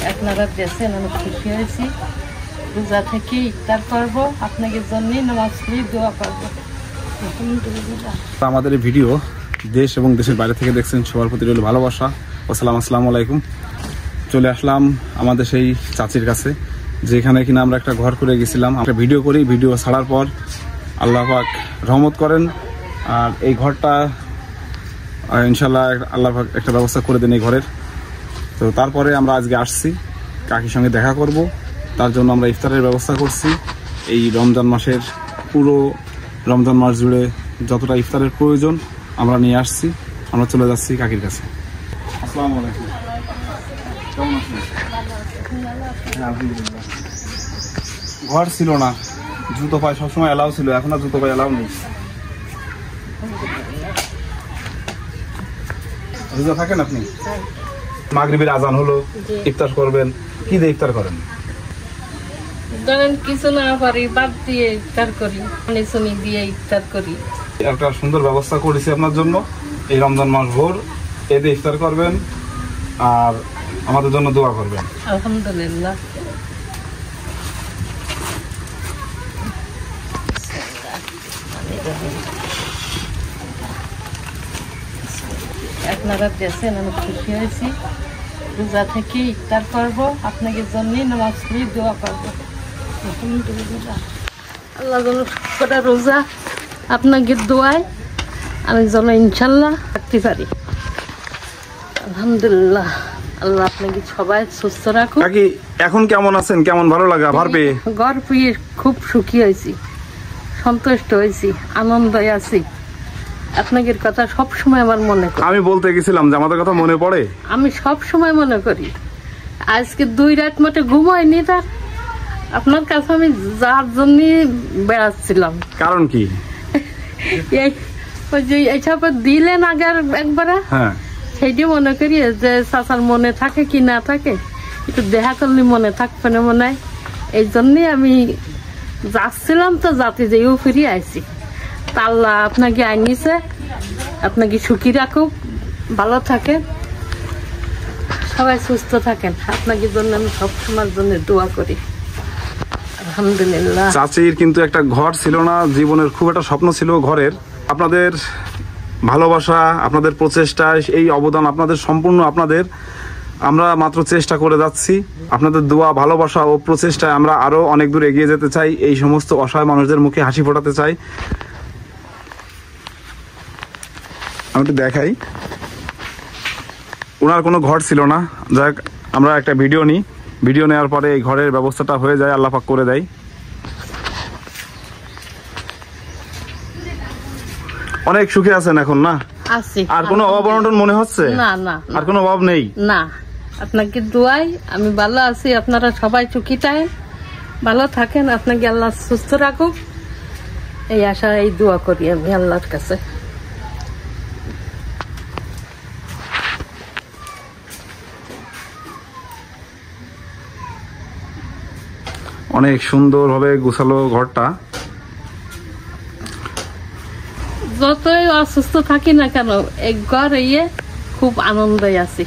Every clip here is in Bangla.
আপনারা দিয়েছেন, আমি খুশি হয়েছি। রোজা থেকে ইফতার করবো, আপনাদের জন্যই নামাজ পড়ে দোয়া করবো। আমাদের এই ভিডিও দেশ এবং দেশের বাইরে থেকে দেখছেন, সবার প্রতি রইল ভালোবাসা। আসসালামু আলাইকুম। চলে আসলাম আমাদের সেই চাচির কাছে, যেখানে কিনা আমরা একটা ঘর করে গেছিলাম। একটা ভিডিও করি, ভিডিও ছাড়ার পর আল্লাহ পাক রহমত করেন, আর এই ঘরটা ইনশাল্লাহ আল্লাহ পাক একটা ব্যবস্থা করে দেন এই ঘরের। তো তারপরে আমরা আজকে আসছি কাকির সঙ্গে দেখা করব, তার জন্য আমরা ইফতারের ব্যবস্থা করছি। এই রমজান মাসের পুরো রমজান মাস জুড়ে যতটা ইফতারের প্রয়োজন আমরা নিয়ে আসছি। আমরা চলে যাচ্ছি কাকির কাছে। আসসালামু আলাইকুম, কেমন আছেন? আলহামদুলিল্লাহ। ঘর ছিল না, জুতো পায়ে সবসময় এলাও ছিল, এখন আর জুতো পায়ে এলাও নেই। রোজা থাকেন আপনি? মাগরিবের আজান হলো, ইফতার করবেন, কি দিয়ে ইফতার করেন? ধরেন কিছু না পারি বাদ দিয়ে ইফতার করি, পানি সুনি দিয়ে ইফতার করি। একটা সুন্দর ব্যবস্থা করেছি আপনার জন্য। এই রমজান মাস ভোর এতে ইফতার করবেন আর আমাদের জন্য দোয়া করবেন। আলহামদুলিল্লাহ। আপনারা দিয়েছেন, আমি খুশি হয়েছি। রোজা থেকে ইফতার করবো, আপনাদের জন্যই নামাজ পড়ে দোয়া করবো। আলহামদুলিল্লাহ। আল্লাহ যেন সবকটা রোজা আপনাকে দোয়ায় আমি যেন ইনশাল্লাহ থাকতে পারি। আলহামদুলিল্লাহ। আল্লাহ আপনাকে সবাই সুস্থ রাখুন। কাকি এখন কেমন আছেন? কেমন ভালো লাগে ঘর পেয়ে? ঘর পেয়ে খুব সুখী হয়েছি, সন্তুষ্ট হয়েছি, আনন্দে আছি। আপনাদের কথা সব সময় আমার মনে পড়ে। আমি বলতে গেছিলাম যে আমাদের কথা মনে পড়ে। আমি সব সময় মনে করি। আজকে 2 রাত মতো ঘুম হয়নি, তার আপনার কাছে আমি যার জন্য বেড়াচ্ছিলাম। কারণ কি? ওই যে এইসব দিলেন আগে একবারে, সেইটি মনে করি যে চাচার মনে থাকে কি না থাকে, একটু দেখা করলে মনে থাকবে না মনে হয়। এই জন্যই আমি যাচ্ছিলাম, তো যাতে যেও ফিরে আইছি। আল্লাহ আপনাকে আনিছে, আপনাকে সুখী রাখুক, ভালো থাকেন, সবাই সুস্থ থাকেন। আপনাকে জন্য আমি সবসময়ের জন্য দোয়া করি। আলহামদুলিল্লাহ। চাচির কিন্তু একটা ঘর ছিল না, জীবনের খুব একটা স্বপ্ন ছিল ঘরের। আপনাদের ভালোবাসা, আপনাদের প্রচেষ্টা, এই অবদান আপনাদের, সম্পূর্ণ আপনাদের। আমরা মাত্র চেষ্টা করে যাচ্ছি। আপনাদের দোয়া, ভালোবাসা ও প্রচেষ্টায় আমরা আরো অনেক দূর এগিয়ে যেতে চাই। এই সমস্ত অসহায় মানুষদের মুখে হাসি ফোটাতে চাই। আমি একটু দেখাই, ওনার কোনো ঘর ছিল না। যাক, আমরা একটা ভিডিও নিই, ভিডিও নেওয়ার পরে এই ঘরের ব্যবস্থাটা হয়ে যায়, আল্লাহ পাক করে দেয়। অনেক সুখে আছেন এখন না? আছি। আর কোনো অভাব অনটন মনে হচ্ছে? না না, আর কোনো অভাব নেই? না, আপনাকে দোয়াই আমি ভালো আছি। আপনারা সবাই সুখী থাকেন, ভালো থাকেন, আপনাকে আল্লাহ সুস্থ রাখুক, এই আশা, এই দোয়া করি আমি আল্লাহর কাছে। অনেক সুন্দরভাবে গুছালো ঘরটা। যতই অসুস্থ থাকি না কেন, এক ঘর ইয়ে খুব আনন্দে আছি।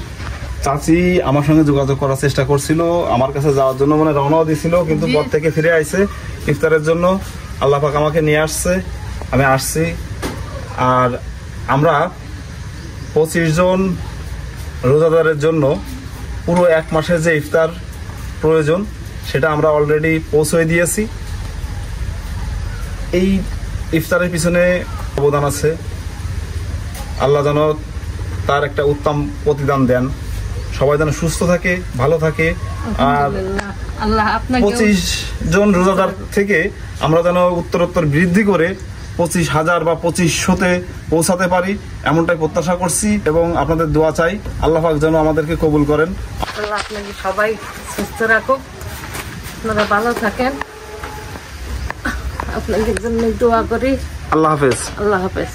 চাচি আমার সঙ্গে যোগাযোগ করার চেষ্টা করছিল, আমার কাছে যাওয়ার জন্য মানে রওনাও দিছিল, কিন্তু পর থেকে ফিরে আইছে ইফতারের জন্য। আল্লাহ পাক আমাকে নিয়ে আসছে, আমি আসছি। আর আমরা 25 জন রোজাদারের জন্য পুরো 1 মাসের যে ইফতার প্রয়োজন সেটা আমরা অলরেডি পৌঁছে দিয়েছি। এই ইফতারের পিছনে অবদান আছে, আল্লাহ যেন তার একটা উত্তম প্রতিদান দেন। সবাই যেন সুস্থ থাকে, ভালো থাকে। আর 25 জন রোজাদার থেকে আমরা যেন উত্তরোত্তর বৃদ্ধি করে 25,000 বা 2500-তে পৌঁছাতে পারি, এমনটাই প্রত্যাশা করছি এবং আপনাদের দোয়া চাই। আল্লাহ পাক যেন আমাদেরকে কবুল করেন। আল্লাহ আপনাকে সবাই সুস্থ রাখুক, আপনারা ভালো থাকেন, আপনাদের জন্য দোয়া করি। আল্লাহ হাফেজ। আল্লাহ হাফেজ।